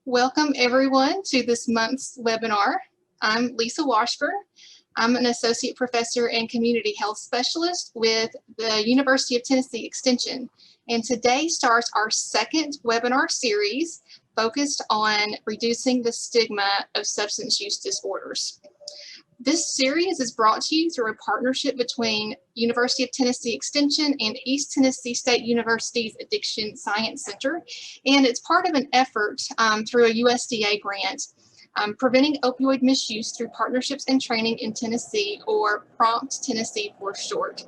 Welcome everyone to this month's webinar. I'm Lisa Washburn. I'm an associate professor and community health specialist with the University of Tennessee Extension. And today starts our second webinar series focused on reducing the stigma of substance use disorders. This series is brought to you through a partnership between University of Tennessee Extension and East Tennessee State University's Addiction Science Center, and it's part of an effort through a USDA grant, Preventing Opioid Misuse Through Partnerships and Training in Tennessee, or PROMPT Tennessee for short.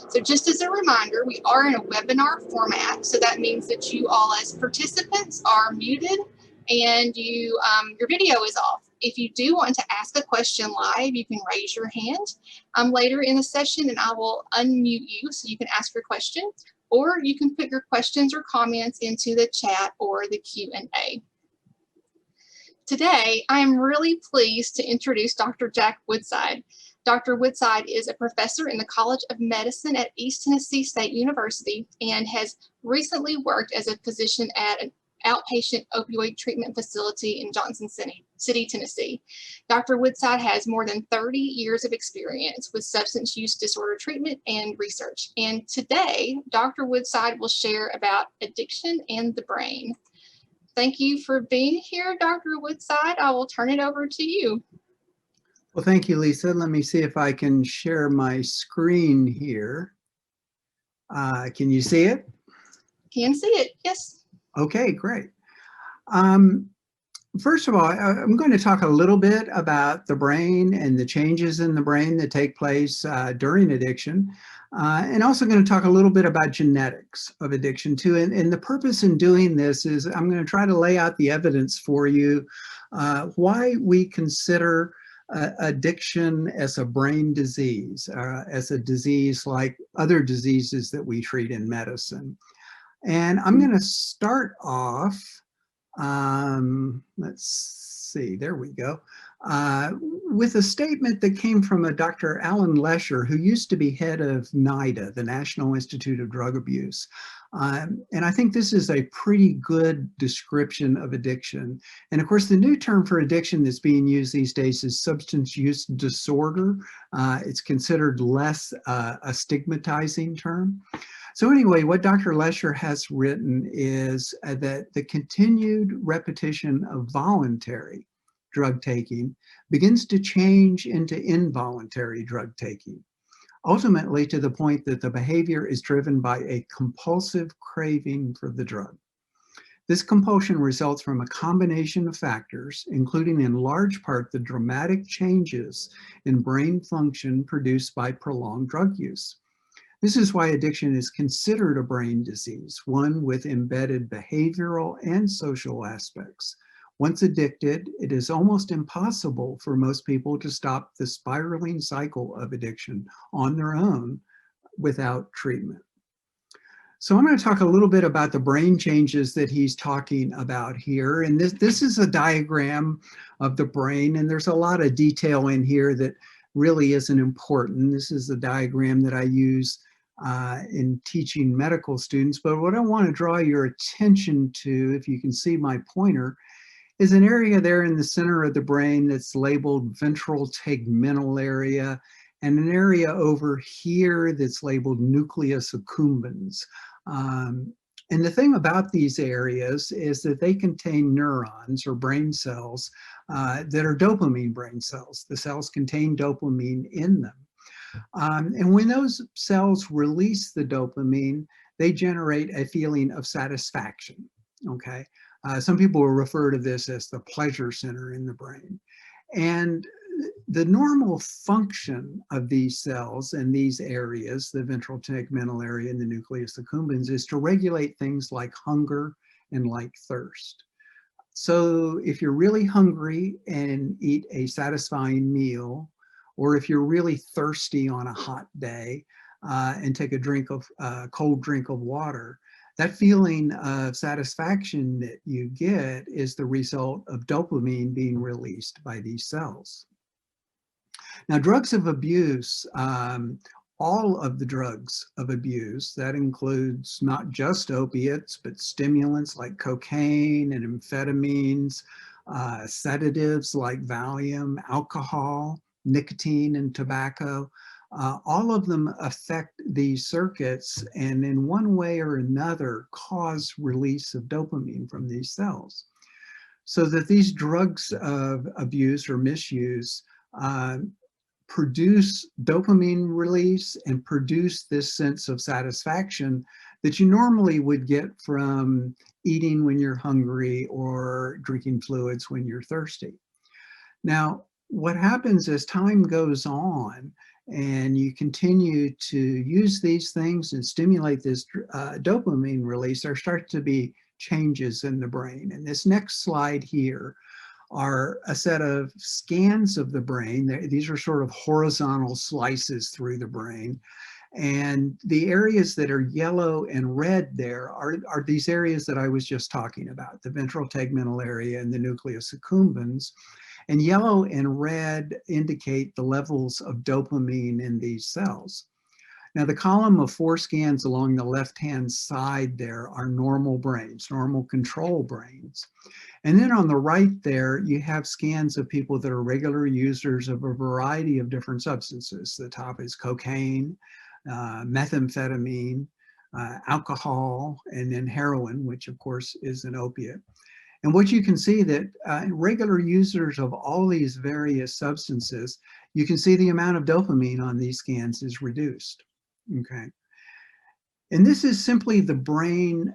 So just as a reminder, we are in a webinar format, so that means that you all as participants are muted and your video is off. If you do want to ask a question live, you can raise your hand later in the session and I will unmute you so you can ask your question, or you can put your questions or comments into the chat or the Q&A. Today, I am really pleased to introduce Dr. Jack Woodside. Dr. Woodside is a professor in the College of Medicine at East Tennessee State University and has recently worked as a physician at an outpatient opioid treatment facility in Johnson City, Tennessee. Dr. Woodside has more than 30 years of experience with substance use disorder treatment and research. And today, Dr. Woodside will share about addiction and the brain. Thank you for being here, Dr. Woodside. I will turn it over to you. Well, thank you, Lisa. Let me see if I can share my screen here. Can you see it? Can see it, yes. Okay, great. First of all, I'm going to talk a little bit about the brain and the changes in the brain that take place during addiction, and also going to talk a little bit about genetics of addiction too. And the purpose in doing this is I'm going to try to lay out the evidence for you why we consider addiction as a brain disease, as a disease like other diseases that we treat in medicine. And I'm going to start off, let's see, there we go, with a statement that came from a Dr. Alan Lesher, who used to be head of NIDA, the National Institute of Drug Abuse. And I think this is a pretty good description of addiction. And of course, the new term for addiction that's being used these days is substance use disorder. It's considered less a stigmatizing term. So anyway, what Dr. Lesher has written is that the continued repetition of voluntary drug taking begins to change into involuntary drug taking, ultimately to the point that the behavior is driven by a compulsive craving for the drug. This compulsion results from a combination of factors, including in large part the dramatic changes in brain function produced by prolonged drug use. This is why addiction is considered a brain disease, one with embedded behavioral and social aspects. Once addicted, it is almost impossible for most people to stop the spiraling cycle of addiction on their own without treatment. So I'm going to talk a little bit about the brain changes that he's talking about here. And this is a diagram of the brain, and there's a lot of detail in here that really isn't important. This is the diagram that I use in teaching medical students. But what I want to draw your attention to, if you can see my pointer, is an area there in the center of the brain that's labeled ventral tegmental area, and an area over here that's labeled nucleus accumbens. And the thing about these areas is that they contain neurons or brain cells that are dopamine brain cells. The cells contain dopamine in them. And when those cells release the dopamine, they generate a feeling of satisfaction, okay? Some people will refer to this as the pleasure center in the brain. And the normal function of these cells and these areas, the ventral tegmental area and the nucleus accumbens, is to regulate things like hunger and like thirst. So if you're really hungry and eat a satisfying meal, or if you're really thirsty on a hot day and take a cold drink of water, that feeling of satisfaction that you get is the result of dopamine being released by these cells. Now, drugs of abuse all of the drugs of abuse. That includes not just opiates, but stimulants like cocaine and amphetamines, sedatives like Valium, alcohol, nicotine and tobacco. All of them affect these circuits and in one way or another cause release of dopamine from these cells. So that these drugs of abuse or misuse produce dopamine release and produce this sense of satisfaction that you normally would get from eating when you're hungry or drinking fluids when you're thirsty. Now, what happens as time goes on and you continue to use these things and stimulate this dopamine release, there start to be changes in the brain. And this next slide here are a set of scans of the brain. These are sort of horizontal slices through the brain. And the areas that are yellow and red there are these areas that I was just talking about, the ventral tegmental area and the nucleus accumbens. And yellow and red indicate the levels of dopamine in these cells. Now, the column of 4 scans along the left-hand side there are normal brains, normal control brains. And then on the right there, you have scans of people that are regular users of a variety of different substances. The top is cocaine, methamphetamine, alcohol, and then heroin, which of course is an opiate. And what you can see that regular users of all these various substances, you can see the amount of dopamine on these scans is reduced, okay? And this is simply the brain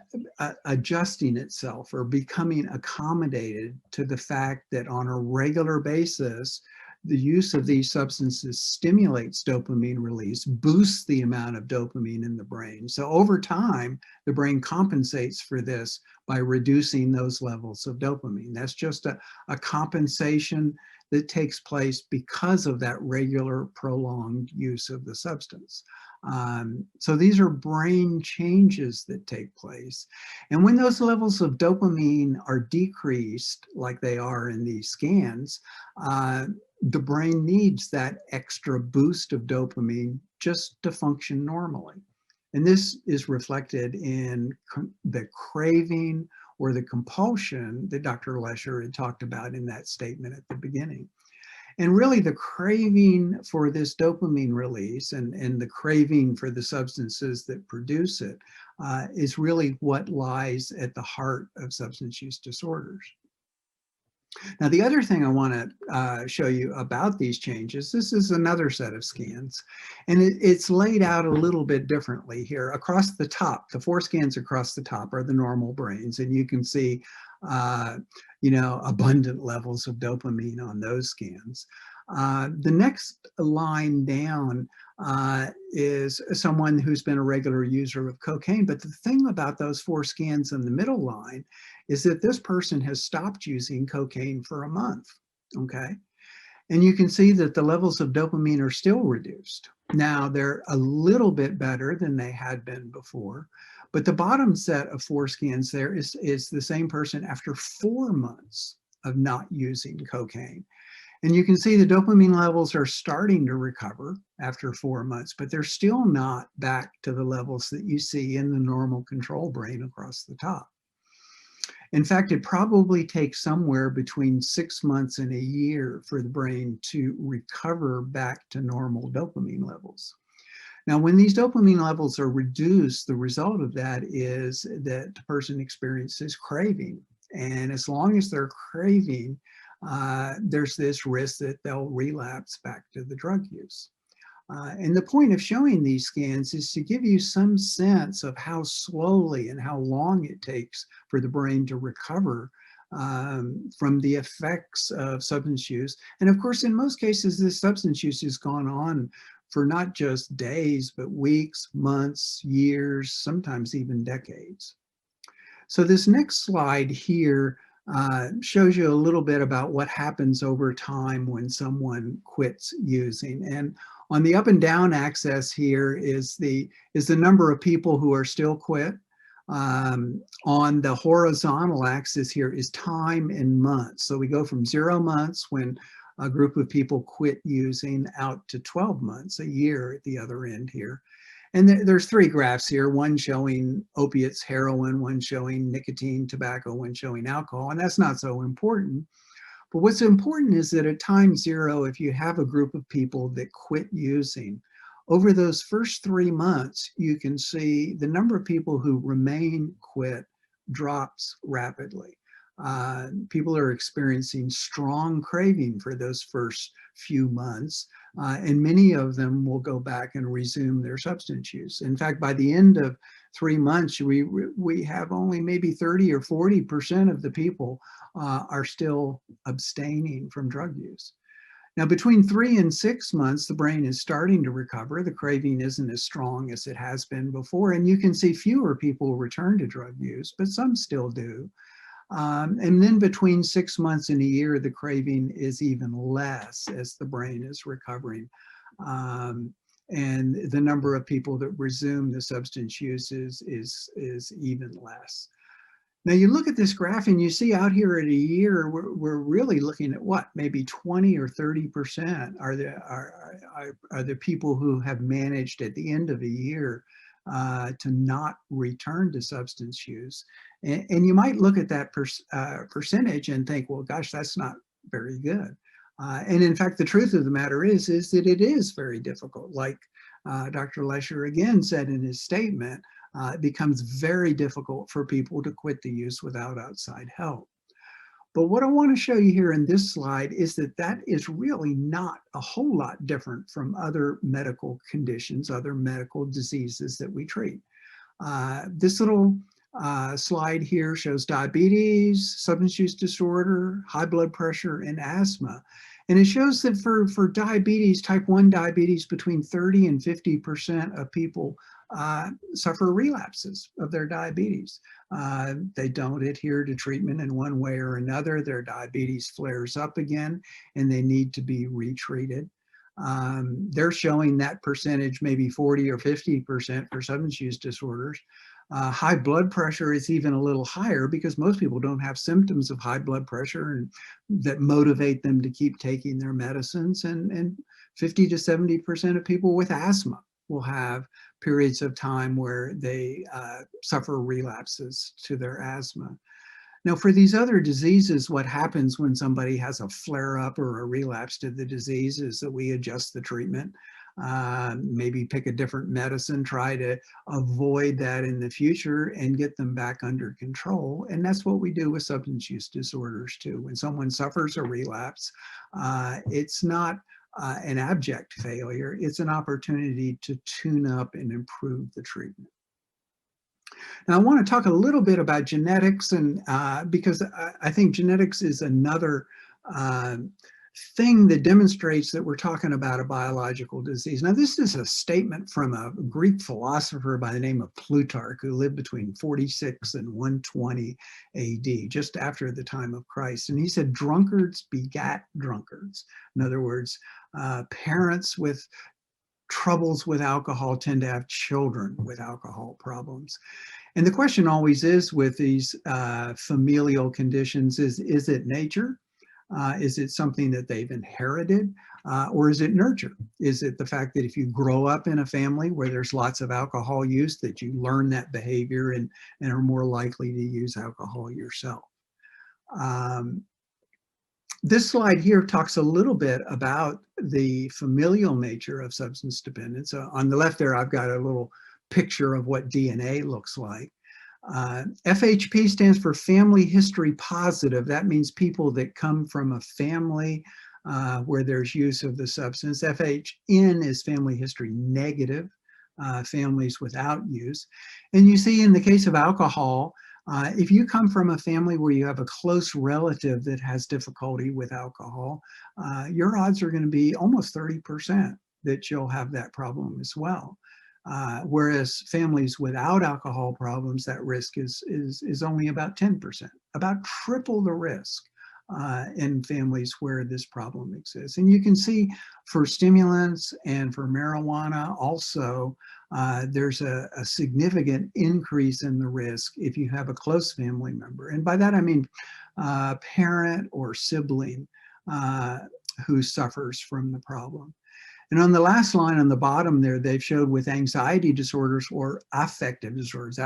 adjusting itself or becoming accommodated to the fact that on a regular basis, the use of these substances stimulates dopamine release, boosts the amount of dopamine in the brain. So over time, the brain compensates for this by reducing those levels of dopamine. That's just a compensation that takes place because of that regular prolonged use of the substance. So these are brain changes that take place. And when those levels of dopamine are decreased, like they are in these scans, the brain needs that extra boost of dopamine just to function normally. And this is reflected in the craving or the compulsion that Dr. Lesher had talked about in that statement at the beginning. And really the craving for this dopamine release and the craving for the substances that produce it is really what lies at the heart of substance use disorders. Now, the other thing I want to show you about these changes, this is another set of scans, and it's laid out a little bit differently here. Across the top, the 4 scans across the top are the normal brains, and you can see abundant levels of dopamine on those scans. The next line down is someone who's been a regular user of cocaine. But the thing about those 4 scans in the middle line is that this person has stopped using cocaine for a month, okay? And you can see that the levels of dopamine are still reduced. Now, they're a little bit better than they had been before, but the bottom set of 4 scans there is the same person after 4 months of not using cocaine. And you can see the dopamine levels are starting to recover after 4 months, but they're still not back to the levels that you see in the normal control brain across the top. In fact, it probably takes somewhere between 6 months and a year for the brain to recover back to normal dopamine levels. Now, when these dopamine levels are reduced, the result of that is that the person experiences craving. And as long as they're craving, there's this risk that they'll relapse back to the drug use. And the point of showing these scans is to give you some sense of how slowly and how long it takes for the brain to recover from the effects of substance use. And of course, in most cases, this substance use has gone on for not just days, but weeks, months, years, sometimes even decades. So this next slide here shows you a little bit about what happens over time when someone quits using. And on the up and down axis here is the number of people who are still quit. On the horizontal axis here is time in months. So we go from 0 months when A group of people quit using out to 12 months, a year at the other end here. And there's three graphs here, one showing opiates, heroin, one showing nicotine, tobacco, one showing alcohol, and that's not so important. But what's important is that at time zero, if you have a group of people that quit using, over those first 3 months, you can see the number of people who remain quit drops rapidly. People are experiencing strong craving for those first few months, and many of them will go back and resume their substance use. In fact, by the end of 3 months, we have only maybe 30 or 40% of the people are still abstaining from drug use. Now, between 3 and 6 months, the brain is starting to recover. The craving isn't as strong as it has been before, and you can see fewer people return to drug use, but some still do. And then between 6 months and a year, the craving is even less as the brain is recovering. And the number of people that resume the substance use is even less. Now you look at this graph and you see out here at a year, we're really looking at what, maybe 20 or 30% are the people who have managed at the end of a year to not return to substance use. And you might look at that percentage and think, well, gosh, that's not very good. And in fact, the truth of the matter is that it is very difficult. Like Dr. Lesher again said in his statement, it becomes very difficult for people to quit the use without outside help. But what I want to show you here in this slide is that that is really not a whole lot different from other medical conditions, other medical diseases that we treat. This little slide here shows diabetes, substance use disorder, high blood pressure, and asthma. And it shows that for diabetes, type 1 diabetes, between 30 and 50% of people suffer relapses of their diabetes. They don't adhere to treatment in one way or another. Their diabetes flares up again and they need to be retreated. They're showing that percentage maybe 40 or 50% for substance use disorders. High blood pressure is even a little higher because most people don't have symptoms of high blood pressure and that motivate them to keep taking their medicines. And 50 to 70% of people with asthma will have periods of time where they suffer relapses to their asthma. Now, for these other diseases, what happens when somebody has a flare-up or a relapse to the disease is that we adjust the treatment, maybe pick a different medicine, try to avoid that in the future and get them back under control. And that's what we do with substance use disorders too. When someone suffers a relapse, it's not an abject failure, it's an opportunity to tune up and improve the treatment. Now, I want to talk a little bit about genetics, and because I think genetics is another thing that demonstrates that we're talking about a biological disease. Now, this is a statement from a Greek philosopher by the name of Plutarch, who lived between 46 and 120 AD, just after the time of Christ. And he said, drunkards begat drunkards. In other words, parents with troubles with alcohol tend to have children with alcohol problems. And the question always is with these familial conditions, is it nature? Is it something that they've inherited? Or is it nurture? Is it the fact that if you grow up in a family where there's lots of alcohol use, that you learn that behavior and are more likely to use alcohol yourself? This slide here talks a little bit about the familial nature of substance dependence. On the left there, I've got a little picture of what DNA looks like. FHP stands for family history positive. That means people that come from a family where there's use of the substance. FHN is family history negative, families without use. And you see in the case of alcohol, if you come from a family where you have a close relative that has difficulty with alcohol, your odds are going to be almost 30% that you'll have that problem as well. Whereas families without alcohol problems, that risk is only about 10%, about triple the risk in families where this problem exists. And you can see for stimulants and for marijuana also, there's a significant increase in the risk if you have a close family member. And by that I mean parent or sibling who suffers from the problem. And on the last line on the bottom there, they've showed with anxiety disorders or affective disorders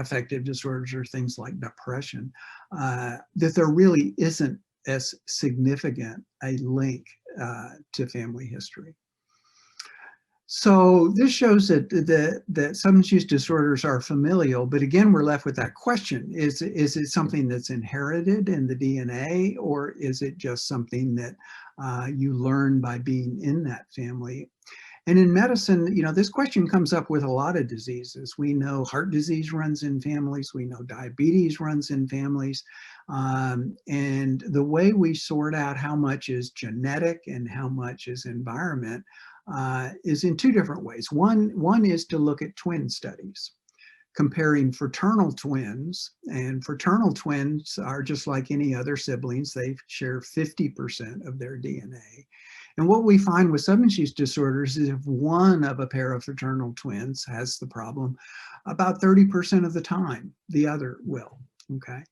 are things like depression, that there really isn't as significant a link to family history. So this shows that substance use disorders are familial, but again, we're left with that question. Is it something that's inherited in the DNA, or is it just something that you learn by being in that family? And in medicine, you know, this question comes up with a lot of diseases. We know heart disease runs in families. We know diabetes runs in families. And the way we sort out how much is genetic and how much is environment is in two different ways. One is to look at twin studies, comparing fraternal twins, and fraternal twins are just like any other siblings. They share 50% of their DNA. And what we find with substance use disorders is if one of a pair of fraternal twins has the problem, about 30% of the time, the other will, okay?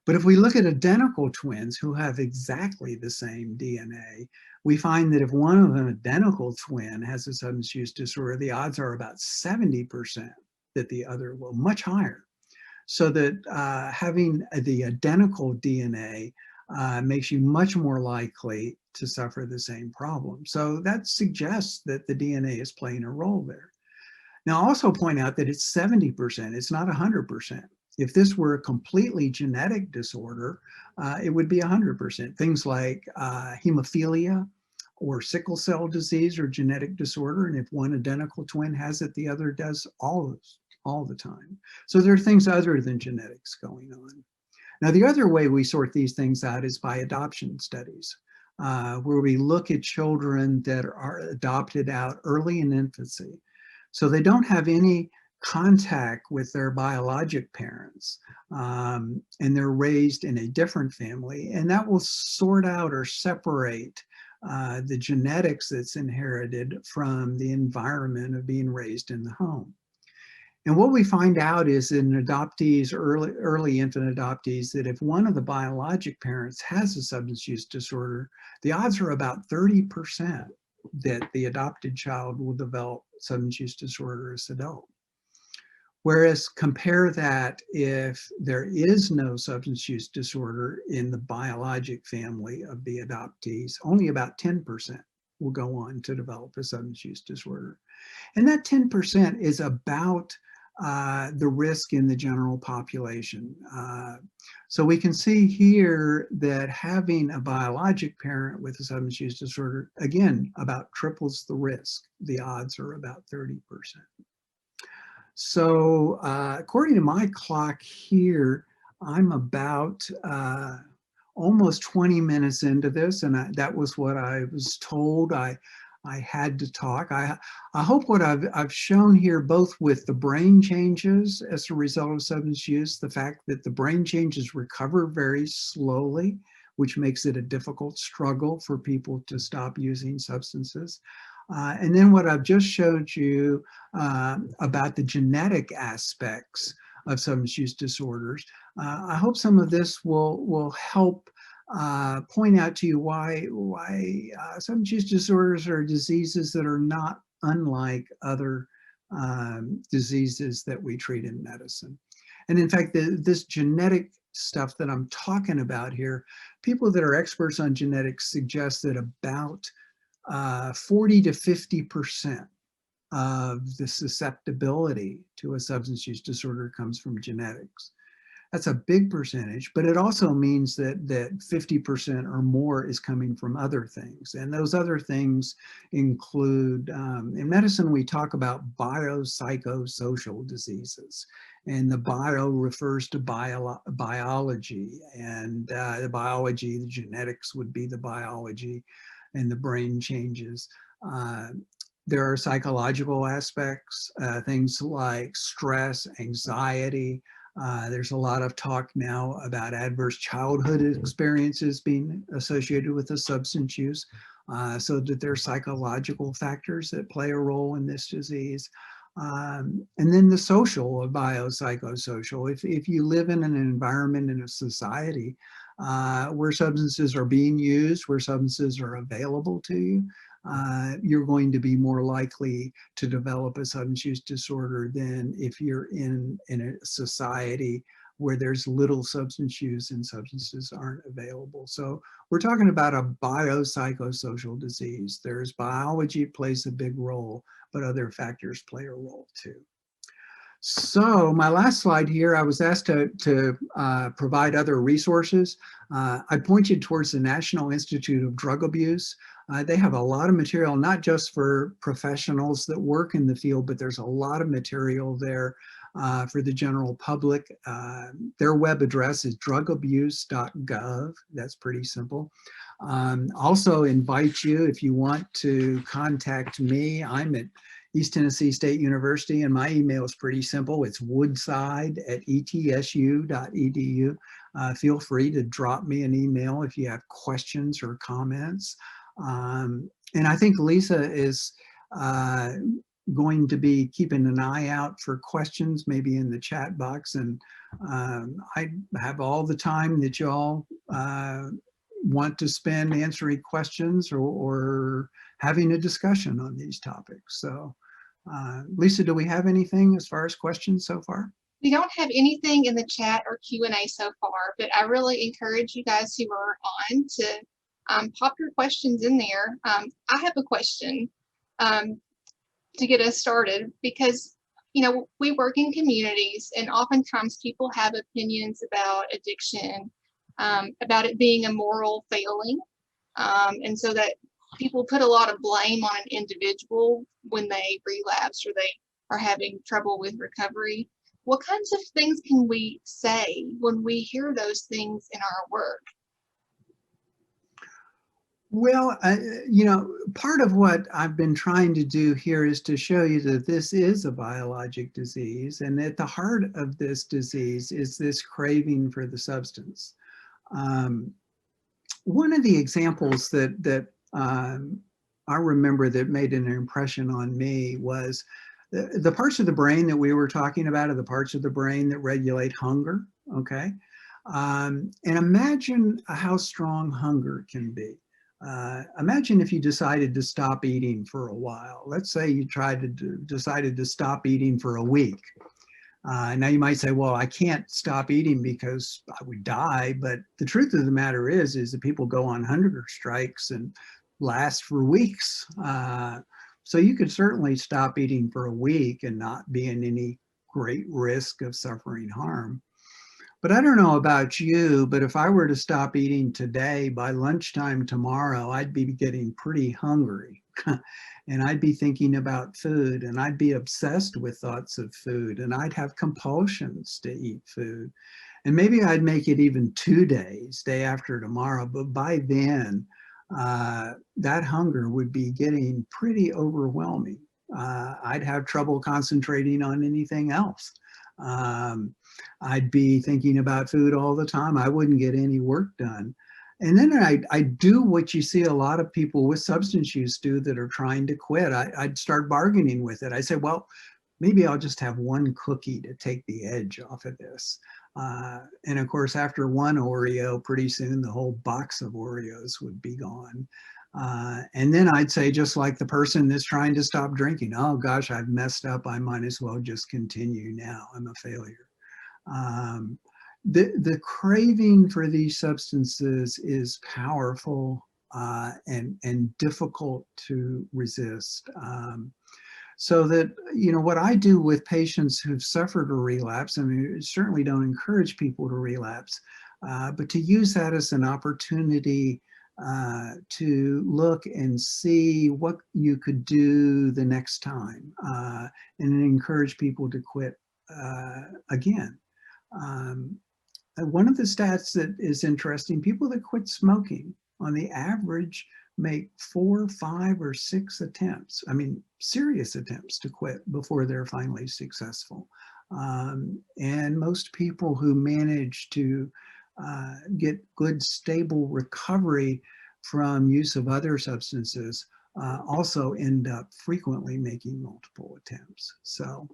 But if we look at identical twins who have exactly the same DNA, we find that if one of an identical twin has a substance use disorder, the odds are about 70% that the other will, much higher. So that having the identical DNA makes you much more likely to suffer the same problem. So that suggests that the DNA is playing a role there. Now, I'll also point out that it's 70%, it's not 100%. If this were a completely genetic disorder, it would be 100%. Things like hemophilia or sickle cell disease or genetic disorder, and if one identical twin has it, the other does all the time. So there are things other than genetics going on. Now, the other way we sort these things out is by adoption studies, where we look at children that are adopted out early in infancy. So they don't have any contact with their biologic parents, and they're raised in a different family, and that will sort out or separate the genetics that's inherited from the environment of being raised in the home. And what we find out is in adoptees, early infant adoptees, that if one of the biologic parents has a substance use disorder, the odds are about 30% that the adopted child will develop substance use disorder as an adult. Whereas compare that if there is no substance use disorder in the biologic family of the adoptees, only about 10% will go on to develop a substance use disorder. And that 10% is about the risk in the general population. So we can see here that having a biologic parent with a substance use disorder, again, about triples the risk. The odds are about 30%. So according to my clock here, I'm about almost 20 minutes into this, and that was what I was told I had to talk. I hope what I've shown here, both with the brain changes as a result of substance use, the fact that the brain changes recover very slowly, which makes it a difficult struggle for people to stop using substances. And then what I've just showed you about the genetic aspects of substance use disorders. I hope some of this will help point out to you why substance use disorders are diseases that are not unlike other diseases that we treat in medicine. And in fact, this genetic stuff that I'm talking about here, people that are experts on genetics suggest that about 40 to 50% of the susceptibility to a substance use disorder comes from genetics. That's a big percentage, but it also means that 50% or more is coming from other things. And those other things include, in medicine, we talk about biopsychosocial diseases. And the bio refers to biology, and the biology, the genetics would be the biology, and the brain changes. There are psychological aspects, things like stress, anxiety. There's a lot of talk now about adverse childhood experiences being associated with the substance use, so that there are psychological factors that play a role in this disease. And then the social or biopsychosocial. If you live in an environment in a society where substances are being used, where substances are available to you, you're going to be more likely to develop a substance use disorder than if you're in a society where there's little substance use and substances aren't available. So we're talking about a biopsychosocial disease. There's biology plays a big role, but other factors play a role too. So my last slide here, I was asked to provide other resources. I point you towards the National Institute of Drug Abuse. They have a lot of material, not just for professionals that work in the field, but there's a lot of material there for the general public. Their web address is drugabuse.gov. That's pretty simple. Also invite you, if you want to contact me, I'm at East Tennessee State University, and my email is pretty simple. It's woodside@etsu.edu. Feel free to drop me an email if you have questions or comments. And I think Lisa is going to be keeping an eye out for questions, maybe in the chat box. And I have all the time that y'all want to spend answering questions or having a discussion on these topics. So Lisa, do we have anything as far as questions so far? We don't have anything in the chat or Q&A so far, but I really encourage you guys who are on to pop your questions in there. I have a question to get us started, because we work in communities, and oftentimes people have opinions about addiction, about it being a moral failing, and so that people put a lot of blame on an individual when they relapse or they are having trouble with recovery. What kinds of things can we say when we hear those things in our work? Well, part of what I've been trying to do here is to show you that this is a biologic disease, and at the heart of this disease is this craving for the substance. One of the examples that I remember that made an impression on me was the parts of the brain that we were talking about are the parts of the brain that regulate hunger, okay? And imagine how strong hunger can be. Imagine if you decided to stop eating for a while. Let's say you decided to stop eating for a week. Now you might say, well, I can't stop eating because I would die. But the truth of the matter is that people go on hunger strikes and last for weeks. So you could certainly stop eating for a week and not be in any great risk of suffering harm. But I don't know about you, but if I were to stop eating today, by lunchtime tomorrow, I'd be getting pretty hungry. And I'd be thinking about food, and I'd be obsessed with thoughts of food, and I'd have compulsions to eat food. And maybe I'd make it even 2 days, day after tomorrow, but by then, that hunger would be getting pretty overwhelming. I'd have trouble concentrating on anything else. I'd be thinking about food all the time. I wouldn't get any work done. And then I do what you see a lot of people with substance use do that are trying to quit. I'd start bargaining with it. I say, well, maybe I'll just have one cookie to take the edge off of this. And of course, after one Oreo, pretty soon the whole box of Oreos would be gone. And then I'd say, just like the person that's trying to stop drinking, oh gosh, I've messed up. I might as well just continue now. I'm a failure. The craving for these substances is powerful and difficult to resist. So that, what I do with patients who've suffered a relapse, I mean, certainly don't encourage people to relapse, but to use that as an opportunity to look and see what you could do the next time, and encourage people to quit again. One of the stats that is interesting, people that quit smoking on the average make 4, 5, or 6 attempts, I mean, serious attempts to quit before they're finally successful. And most people who manage to get good, stable recovery from use of other substances also end up frequently making multiple attempts. So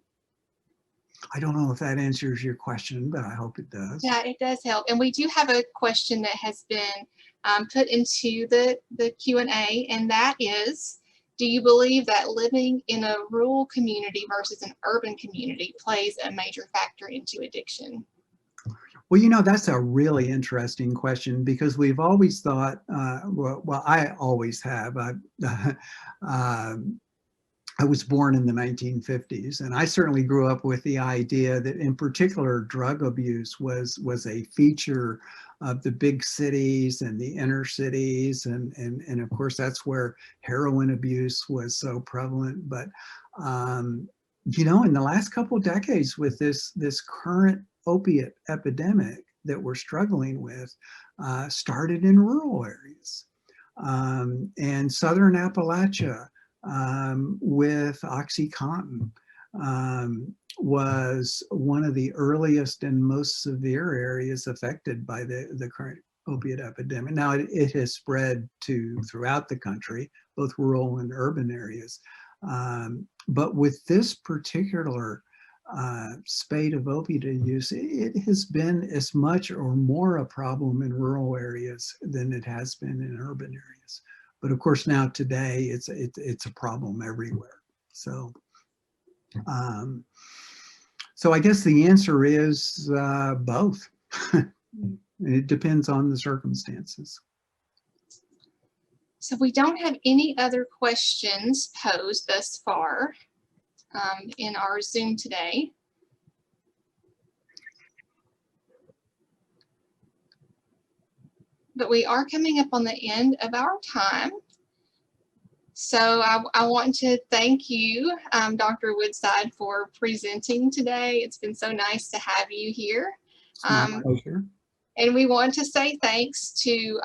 I don't know if that answers your question, but I hope it does. Yeah, it does help. And we do have a question that has been put into the Q&A, and that is, do you believe that living in a rural community versus an urban community plays a major factor into addiction? Well, you know, that's a really interesting question because we've always thought, well, I always have. I was born in the 1950s, and I certainly grew up with the idea that, in particular, drug abuse was a feature of the big cities and the inner cities, and of course that's where heroin abuse was so prevalent. But you know, in the last couple of decades, with this current opiate epidemic that we're struggling with, started in rural areas, and Southern Appalachia, with OxyContin, was one of the earliest and most severe areas affected by the current opiate epidemic. Now it has spread to throughout the country, both rural and urban areas. But with this particular spate of opiate use, it has been as much or more a problem in rural areas than it has been in urban areas. But of course, now today it's a problem everywhere. So, so I guess the answer is both. It depends on the circumstances. So we don't have any other questions posed thus far in our Zoom today. But we are coming up on the end of our time. So I want to thank you, Dr. Woodside, for presenting today. It's been so nice to have you here. It's my pleasure. And we want to say thanks to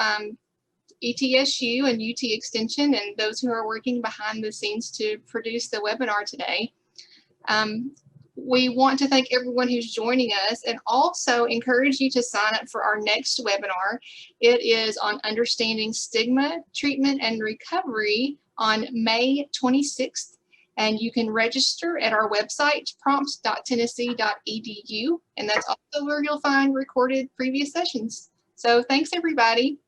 ETSU and UT Extension and those who are working behind the scenes to produce the webinar today. We want to thank everyone who's joining us and also encourage you to sign up for our next webinar. It is on understanding stigma, treatment, and recovery on May 26th. And you can register at our website, prompt.tennessee.edu. And that's also where you'll find recorded previous sessions. So thanks, everybody.